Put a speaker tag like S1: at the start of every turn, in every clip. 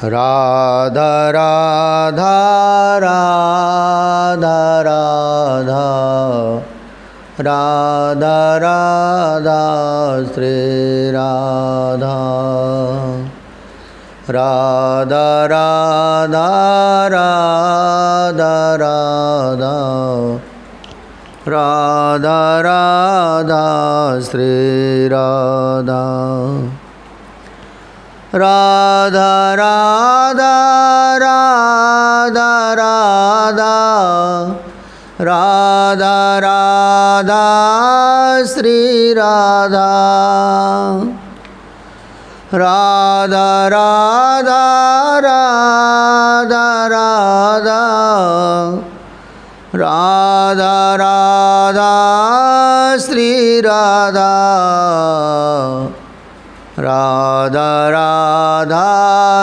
S1: राधा राधा राधा राधा राधा राधा श्री राधा राधा राधा राधा राधा राधा राधा श्री राधा राधा राधा राधा राधा राधा राधा श्री राधा राधा राधा राधा राधा राधा राधा श्री राधा राधा राधा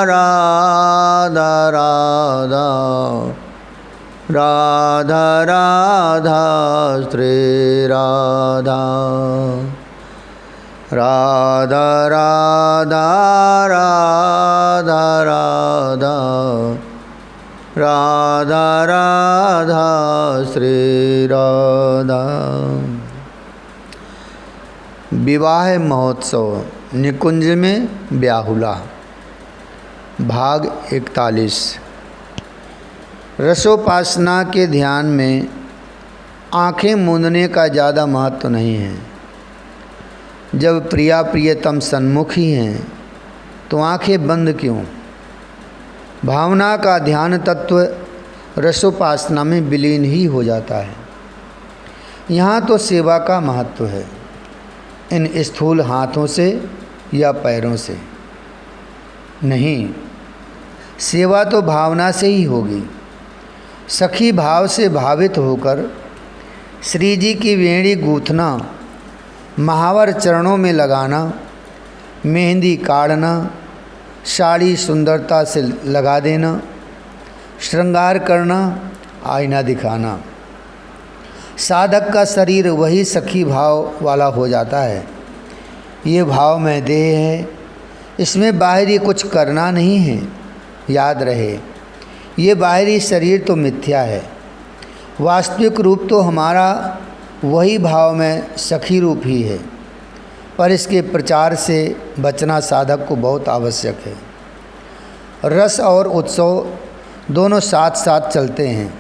S1: राधा राधा राधा राधा श्री राधा राधा राधा राधा राधा राधा राधा श्री राधा। विवाह महोत्सव निकुंज में ब्याहुला। भाग 41। रसोपासना के ध्यान में आँखें मूंदने का ज़्यादा महत्व नहीं है। जब प्रिया प्रियतम सन्मुख ही हैं तो आँखें बंद क्यों। भावना का ध्यान तत्व रसोपासना में विलीन ही हो जाता है। यहाँ तो सेवा का महत्व है, इन स्थूल हाथों से या पैरों से नहीं, सेवा तो भावना से ही होगी। सखी भाव से भावित होकर श्री जी की वेणी गूँथना, महावर चरणों में लगाना, मेहंदी काढ़ना, साड़ी सुंदरता से लगा देना, श्रृंगार करना, आईना दिखाना। साधक का शरीर वही सखी भाव वाला हो जाता है। ये भाव में देह है, इसमें बाहरी कुछ करना नहीं है। याद रहे, ये बाहरी शरीर तो मिथ्या है, वास्तविक रूप तो हमारा वही भाव में सखी रूप ही है। पर इसके प्रचार से बचना साधक को बहुत आवश्यक है। रस और उत्सव दोनों साथ साथ चलते हैं।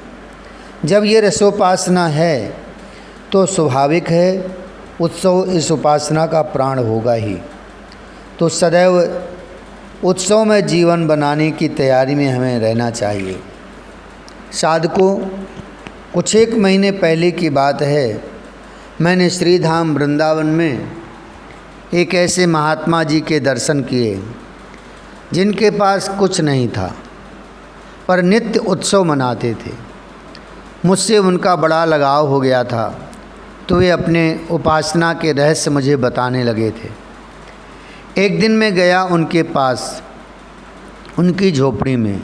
S1: जब ये रसोपासना है तो स्वाभाविक है उत्सव इस उपासना का प्राण होगा ही। तो सदैव उत्सव में जीवन बनाने की तैयारी में हमें रहना चाहिए। साधकों, कुछ एक महीने पहले की बात है, मैंने श्रीधाम वृंदावन में एक ऐसे महात्मा जी के दर्शन किए जिनके पास कुछ नहीं था पर नित्य उत्सव मनाते थे। मुझसे उनका बड़ा लगाव हो गया था तो वे अपने उपासना के रहस्य मुझे बताने लगे थे। एक दिन मैं गया उनके पास, उनकी झोपड़ी में।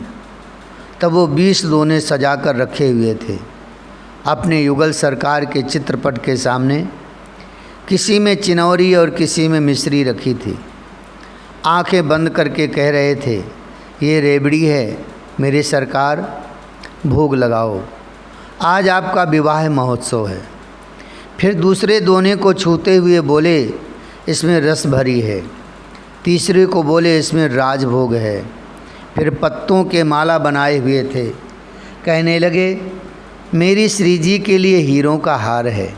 S1: तब वो 20 दोने सजा कर रखे हुए थे अपने युगल सरकार के चित्रपट के सामने। किसी में चिनौरी और किसी में मिश्री रखी थी। आंखें बंद करके कह रहे थे, ये रेवड़ी है मेरे सरकार, भोग लगाओ, आज आपका विवाह महोत्सव है। फिर दूसरे दोने को छूते हुए बोले, इसमें रस भरी है। तीसरे को बोले, इसमें राजभोग है। फिर पत्तों के माला बनाए हुए थे। कहने लगे, मेरी श्री जी के लिए हीरों का हार है।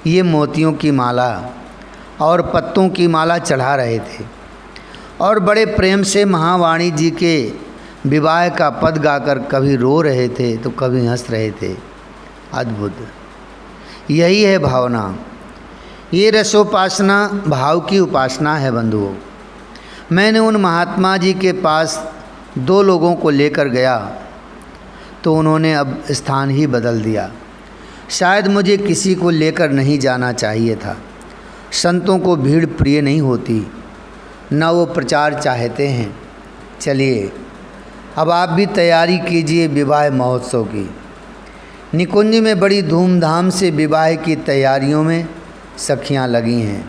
S1: ये मोतियों की माला और पत्तों की माला चढ़ा रहे थे और बड़े प्रेम से महावाणी जी के विवाह का पद गाकर कभी रो रहे थे तो कभी हंस रहे थे। अद्भुत, यही है भावना। ये रसोपासना भाव की उपासना है बंधुओं। मैंने उन महात्मा जी के पास 2 लोगों को लेकर गया तो उन्होंने अब स्थान ही बदल दिया। शायद मुझे किसी को लेकर नहीं जाना चाहिए था। संतों को भीड़ प्रिय नहीं होती, न वो प्रचार चाहते हैं। चलिए अब आप भी तैयारी कीजिए विवाह महोत्सव की। निकुंज में बड़ी धूमधाम से विवाह की तैयारियों में सखियां लगी हैं।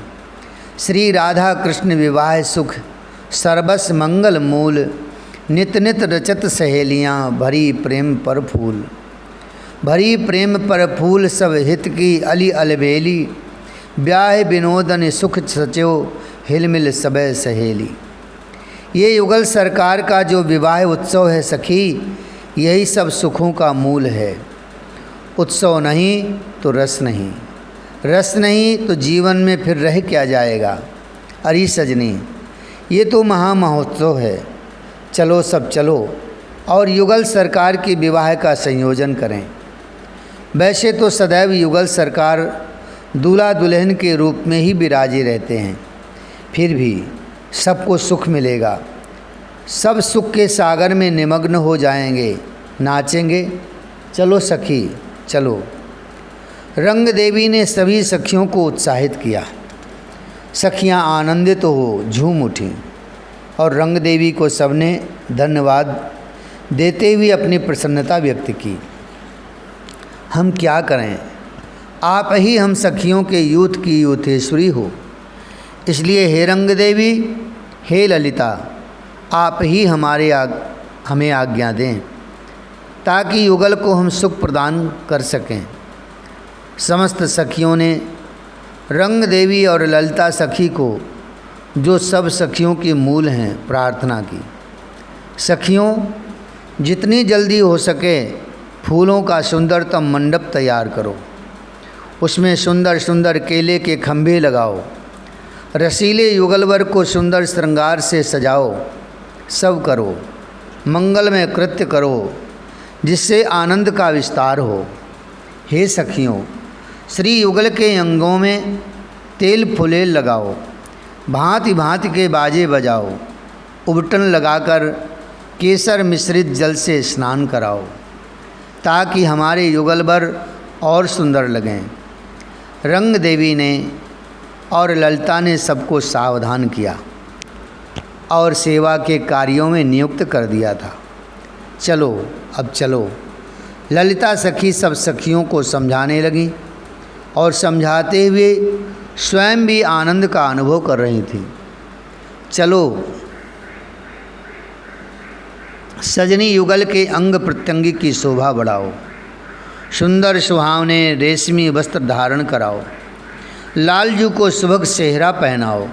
S1: श्री राधा कृष्ण विवाह सुख सर्वस मंगल मूल नित नित रचत सहेलियाँ भरी प्रेम पर फूल। भरी प्रेम पर फूल सब हित की अली अलबेली। ब्याह विनोदन सुख सचो हिलमिल सबे सहेली। ये युगल सरकार का जो विवाह उत्सव है सखी, यही सब सुखों का मूल है। उत्सव नहीं तो रस नहीं, रस नहीं तो जीवन में फिर रह क्या जाएगा। अरे सजनी, ये तो महामहोत्सव है, चलो सब चलो और युगल सरकार के विवाह का संयोजन करें। वैसे तो सदैव युगल सरकार दूल्हा दुल्हन के रूप में ही विराजे रहते हैं, फिर भी सबको सुख मिलेगा। सब सुख के सागर में निमग्न हो जाएंगे, नाचेंगे। चलो सखी चलो। रंग देवी ने सभी सखियों को उत्साहित किया। सखियां आनंदित हो झूम उठीं और रंग देवी को सबने धन्यवाद देते हुए अपनी प्रसन्नता व्यक्त की। हम क्या करें, आप ही हम सखियों के यूथ की यूथेश्वरी हो, इसलिए हे रंग देवी, हे ललिता, आप ही हमें आज्ञा दें ताकि युगल को हम सुख प्रदान कर सकें। समस्त सखियों ने रंग देवी और ललिता सखी को, जो सब सखियों के मूल हैं, प्रार्थना की। सखियों, जितनी जल्दी हो सके फूलों का सुंदरतम मंडप तैयार करो। उसमें सुंदर सुंदर केले के खंभे लगाओ। रसीले युगलवर को सुंदर श्रृंगार से सजाओ। सब करो, मंगलमय कृत्य करो, जिससे आनंद का विस्तार हो। हे सखियों, श्री युगल के अंगों में तेल फुलेल लगाओ, भांति भांति के बाजे बजाओ, उबटन लगाकर केसर मिश्रित जल से स्नान कराओ, ताकि हमारे युगलवर और सुंदर लगें। रंग देवी ने और ललिता ने सबको सावधान किया और सेवा के कार्यों में नियुक्त कर दिया था। चलो अब चलो। ललिता सखी सब सखियों को समझाने लगी और समझाते हुए स्वयं भी आनंद का अनुभव कर रही थी। चलो सजनी, युगल के अंग प्रत्यंग की शोभा बढ़ाओ, सुंदर सुहावने रेशमी वस्त्र धारण कराओ, लालजू को सुभग सेहरा पहनाओ,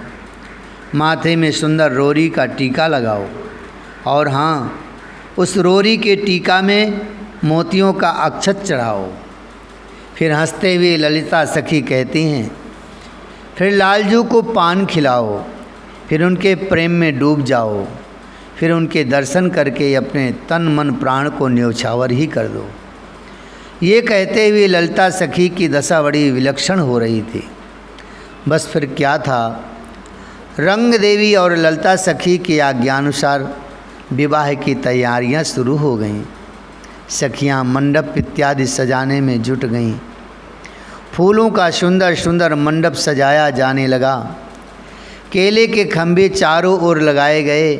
S1: माथे में सुंदर रोरी का टीका लगाओ और हाँ, उस रोरी के टीका में मोतियों का अक्षत चढ़ाओ। फिर हंसते हुए ललिता सखी कहती हैं, फिर लालजू को पान खिलाओ, फिर उनके प्रेम में डूब जाओ, फिर उनके दर्शन करके अपने तन मन प्राण को न्यौछावर ही कर दो। ये कहते हुए ललिता सखी की दशा बड़ी विलक्षण हो रही थी। बस फिर क्या था, रंग देवी और ललिता सखी की आज्ञानुसार विवाह की तैयारियां शुरू हो गईं। सखियां मंडप इत्यादि सजाने में जुट गईं। फूलों का सुंदर सुंदर मंडप सजाया जाने लगा। केले के खंभे चारों ओर लगाए गए।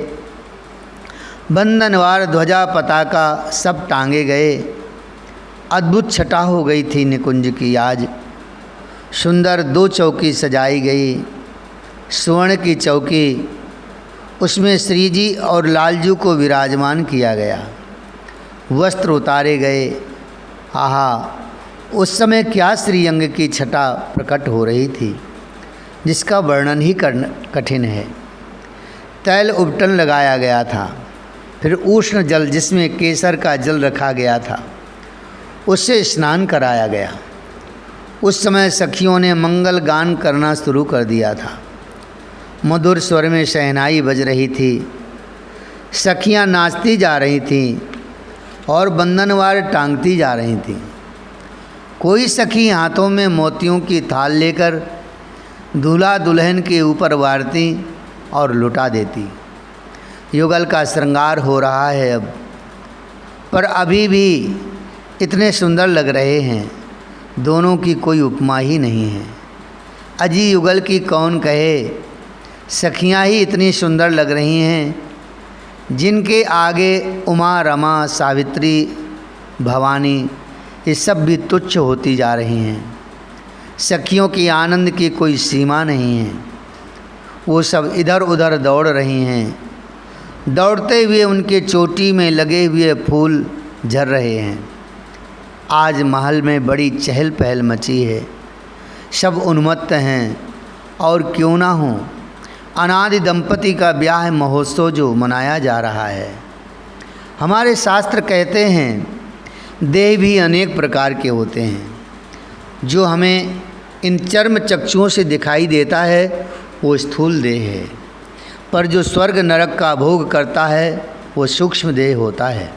S1: बंधनवार ध्वजा पताका सब टांगे गए। अद्भुत छटा हो गई थी निकुंज की आज। सुंदर 2 चौकी सजाई गई। स्वर्ण की चौकी, उसमें श्रीजी और लालजू को विराजमान किया गया। वस्त्र उतारे गए। आहा, उस समय क्या श्रीअंग की छटा प्रकट हो रही थी, जिसका वर्णन ही करना कठिन है। तैल उपटन लगाया गया था। फिर उष्ण जल, जिसमें केसर का जल रखा गया था, उससे स्नान कराया गया। उस समय सखियों ने मंगल गान करना शुरू कर दिया था। मधुर स्वर में शहनाई बज रही थी। सखियां नाचती जा रही थीं और बंधनवार टांगती जा रही थीं। कोई सखी हाथों में मोतियों की थाल लेकर दूल्हा दुल्हन के ऊपर वारती और लुटा देती। युगल का श्रृंगार हो रहा है अब, पर अभी भी इतने सुंदर लग रहे हैं, दोनों की कोई उपमा ही नहीं है। अजी युगल की कौन कहे, सखियां ही इतनी सुंदर लग रही हैं, जिनके आगे उमा, रमा, सावित्री, भवानी ये सब भी तुच्छ होती जा रही हैं। सखियों की आनंद की कोई सीमा नहीं है। वो सब इधर उधर दौड़ रही हैं। दौड़ते हुए उनके चोटी में लगे हुए फूल झर रहे हैं। आज महल में बड़ी चहल पहल मची है, सब उन्मत्त हैं और क्यों ना हो, अनादि दंपति का ब्याह महोत्सव जो मनाया जा रहा है। हमारे शास्त्र कहते हैं देह भी अनेक प्रकार के होते हैं, जो हमें इन चर्म चक्षुओं से दिखाई देता है वो स्थूल देह है, पर जो स्वर्ग नरक का भोग करता है वो सूक्ष्म देह होता है।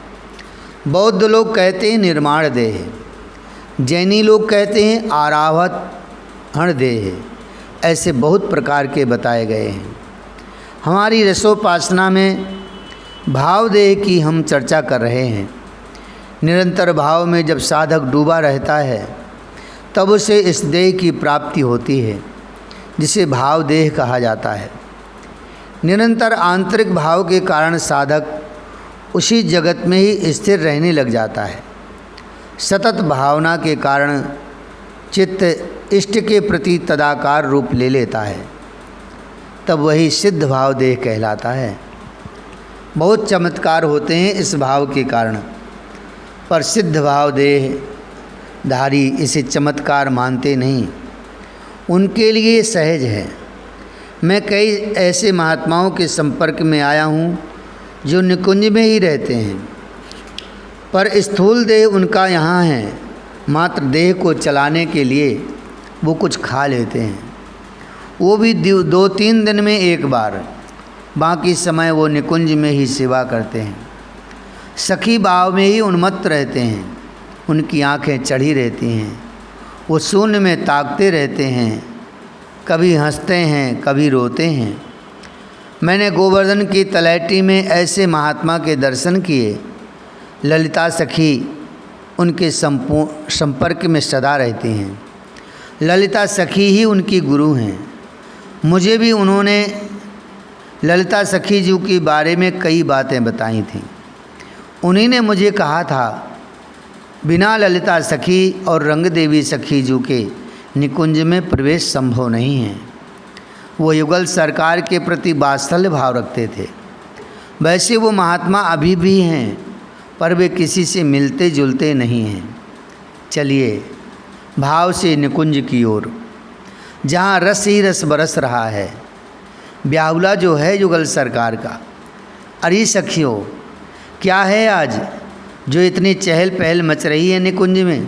S1: बौद्ध लोग कहते हैं निर्माण देह, जैनी लोग कहते हैं आरावहण देह, ऐसे बहुत प्रकार के बताए गए हैं। हमारी रसोपासना में भाव देह की हम चर्चा कर रहे हैं। निरंतर भाव में जब साधक डूबा रहता है तब उसे इस देह की प्राप्ति होती है, जिसे भाव देह कहा जाता है। निरंतर आंतरिक भाव के कारण साधक उसी जगत में ही स्थिर रहने लग जाता है। सतत भावना के कारण चित्त इष्ट के प्रति तदाकार रूप ले लेता है, तब वही सिद्ध भाव देह कहलाता है। बहुत चमत्कार होते हैं इस भाव के कारण, पर सिद्ध भाव देह धारी इसे चमत्कार मानते नहीं, उनके लिए सहज है। मैं कई ऐसे महात्माओं के संपर्क में आया हूँ जो निकुंज में ही रहते हैं, पर स्थूल देह उनका यहाँ है। मात्र देह को चलाने के लिए वो कुछ खा लेते हैं, वो भी 2-3 दिन में एक बार, बाकी समय वो निकुंज में ही सेवा करते हैं। सखी भाव में ही उन्मत्त रहते हैं, उनकी आंखें चढ़ी रहती हैं, वो शून्य में ताकते रहते हैं, कभी हंसते हैं कभी रोते हैं। मैंने गोवर्धन की तलैटी में ऐसे महात्मा के दर्शन किए। ललिता सखी उनके संपर्क में सदा रहती हैं। ललिता सखी ही उनकी गुरु हैं। मुझे भी उन्होंने ललिता सखी जी के बारे में कई बातें बताई थीं। उन्हीं ने मुझे कहा था बिना ललिता सखी और रंग देवी सखी जी के निकुंज में प्रवेश संभव नहीं है। वो युगल सरकार के प्रति वात्सल्य भाव रखते थे। वैसे वो महात्मा अभी भी हैं, पर वे किसी से मिलते जुलते नहीं हैं। चलिए भाव से निकुंज की ओर, जहाँ रस ही रस बरस रहा है। ब्याहुला जो है युगल सरकार का। अरे सखियों, क्या है आज जो इतनी चहल पहल मच रही है निकुंज में,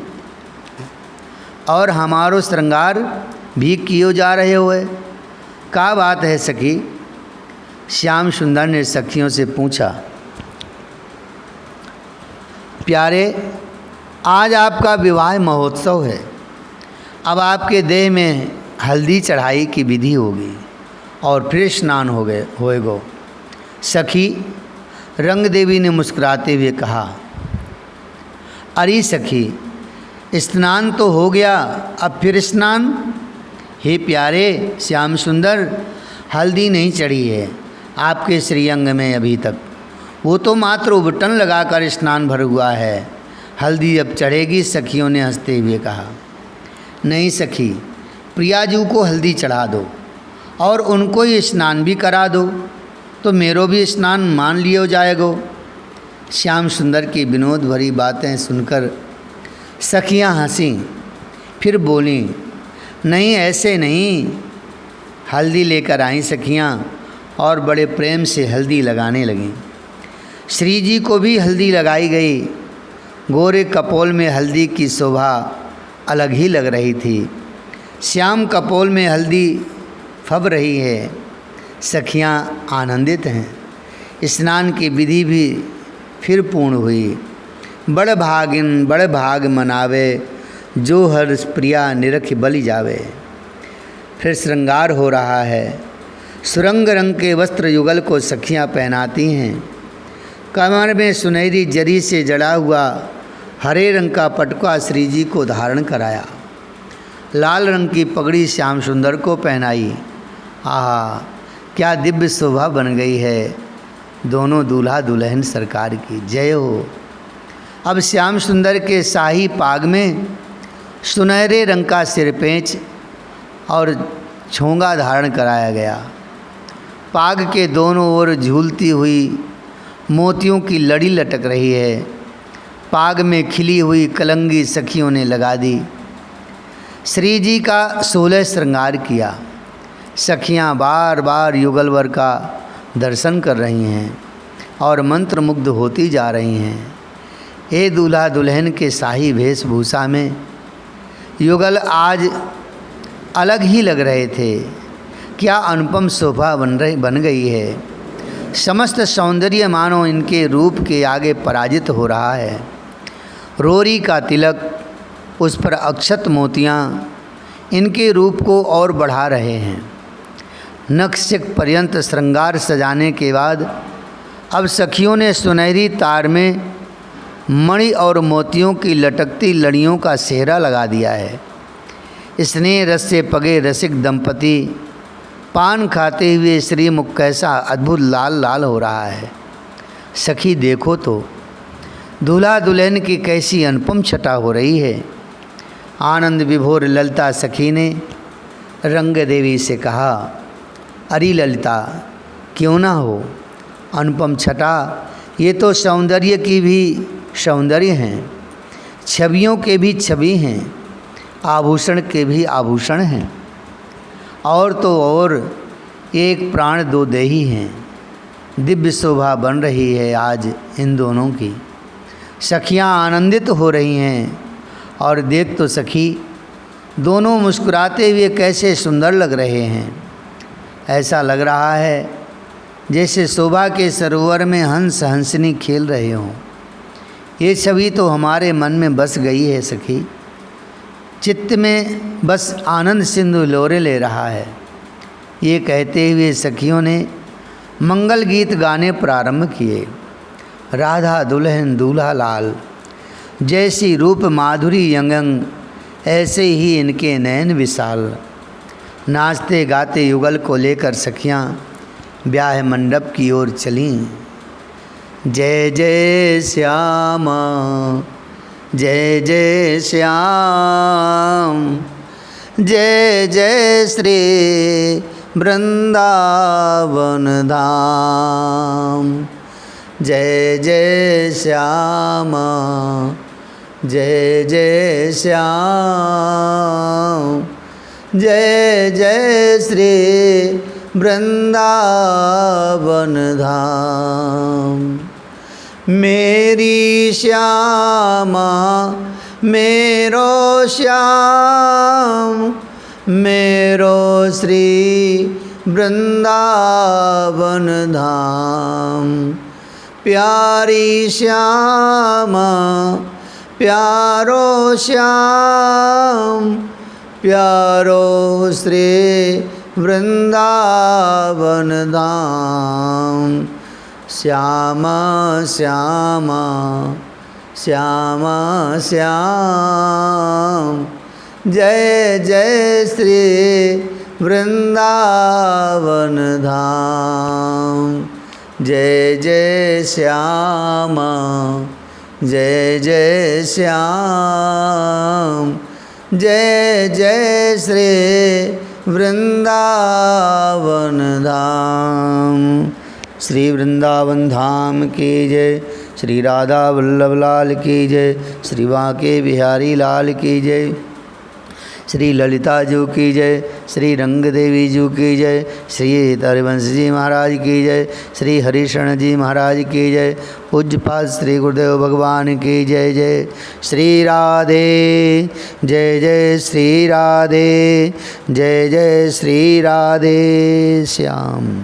S1: और हमारो श्रृंगार भी कियो जा रहे हो? क्या बात है सखी? श्याम सुंदर ने सखियों से पूछा। प्यारे, आज आपका विवाह महोत्सव है। अब आपके देह में हल्दी चढ़ाई की विधि होगी और फिर स्नान होएगो। सखी रंग देवी ने मुस्कुराते हुए कहा, अरे सखी, स्नान तो हो गया, अब फिर स्नान? हे प्यारे श्याम सुंदर, हल्दी नहीं चढ़ी है आपके श्रीअंग में अभी तक। वो तो मात्र उबटन लगाकर स्नान भर हुआ है, हल्दी अब चढ़ेगी। सखियों ने हंसते हुए कहा, नहीं सखी, प्रियाजू को हल्दी चढ़ा दो और उनको ही स्नान भी करा दो, तो मेरो भी स्नान मान लियो जाएगो। श्याम सुंदर की विनोद भरी बातें सुनकर सखियां हंसीं, फिर बोलीं, नहीं ऐसे नहीं। हल्दी लेकर आईं सखियां और बड़े प्रेम से हल्दी लगाने लगीं। श्री जी को भी हल्दी लगाई गई। गोरे कपोल में हल्दी की शोभा अलग ही लग रही थी। श्याम कपोल में हल्दी फब रही है। सखियां आनंदित हैं। स्नान की विधि भी फिर पूर्ण हुई। बड़ भाग मनावे, जो हर प्रिया निरख बलि जावे। फिर श्रृंगार हो रहा है। सुरंग रंग के वस्त्र युगल को सखियां पहनाती हैं। कमर में सुनहरी जरी से जड़ा हुआ हरे रंग का पटुआ श्री जी को धारण कराया। लाल रंग की पगड़ी श्याम सुंदर को पहनाई। आहा, क्या दिव्य शोभा बन गई है दोनों दूल्हा दुल्हन सरकार की। जय हो। अब श्याम सुंदर के शाही पाग में सुनहरे रंग का सिरपेंच और छोंगा धारण कराया गया। पाग के दोनों ओर झूलती हुई मोतियों की लड़ी लटक रही है। पाग में खिली हुई कलंगी सखियों ने लगा दी। श्री जी का 16 श्रृंगार किया। सखियां बार बार युगलवर का दर्शन कर रही हैं और मंत्रमुग्ध होती जा रही हैं। हे दूल्हा दुल्हन के शाही वेशभूषा में युगल आज अलग ही लग रहे थे। क्या अनुपम शोभा बन गई है। समस्त सौंदर्य मानो इनके रूप के आगे पराजित हो रहा है। रोरी का तिलक, उस पर अक्षत मोतियाँ इनके रूप को और बढ़ा रहे हैं। नखशिख पर्यंत श्रृंगार सजाने के बाद अब सखियों ने सुनहरी तार में मणि और मोतियों की लटकती लड़ियों का सेहरा लगा दिया है। स्नेह रस से पगे रसिक दंपति पान खाते हुए श्रीमुख कैसा अद्भुत लाल लाल हो रहा है। सखी देखो तो दूल्हा दुल्हन की कैसी अनुपम छटा हो रही है। आनंद विभोर ललिता सखी ने रंग देवी से कहा, अरे ललिता क्यों ना हो, अनुपम छटा ये तो सौंदर्य की भी सौंदर्य हैं, छवियों के भी छवि हैं, आभूषण के भी आभूषण हैं, और तो और एक प्राण दो देही हैं। दिव्य शोभा बन रही है आज इन दोनों की। सखियां आनंदित हो रही हैं और देख तो सखी दोनों मुस्कुराते हुए कैसे सुंदर लग रहे हैं। ऐसा लग रहा है जैसे शोभा के सरोवर में हंस हंसनी खेल रहे हों। ये छवि तो हमारे मन में बस गई है सखी। चित्त में बस आनंद सिंधु लोरे ले रहा है। ये कहते हुए सखियों ने मंगल गीत गाने प्रारंभ किए। राधा दुल्हन दूल्हा लाल, जैसी रूप माधुरी यंगंग ऐसे ही इनके नयन विशाल। नाचते गाते युगल को लेकर सखियां ब्याह मंडप की ओर चलीं। जय जय श्यामा जय जय श्याम, जय जय श्री वृंदावन धाम। जय जय श्यामा जय जय श्याम, जय जय श्री वृंदावन धाम। मेरी श्यामा मेरो श्याम, मेरो श्री वृंदावन धाम। प्यारी श्यामा प्यारो श्याम, प्यारो श्री वृंदावन धाम। श्यामा श्यामा श्यामा श्याम, जय जय श्री वृंदावन धाम। जय जय श्यामा जय जय श्याम, जय जय श्री वृंदावन धाम। श्री वृंदावन धाम की जय। श्री राधा वल्लभ लाल की जय। श्री बांके बिहारी लाल की जय। श्री ललिता जी की जय। श्री रंग देवी जी की जय। श्री हरिवंश जी महाराज की जय। श्री हरिशरण जी महाराज की जय। पूज्यपाद श्री गुरुदेव भगवान की जय जय। श्री राधे जय जय श्री राधे, जय जय श्री राधे श्याम।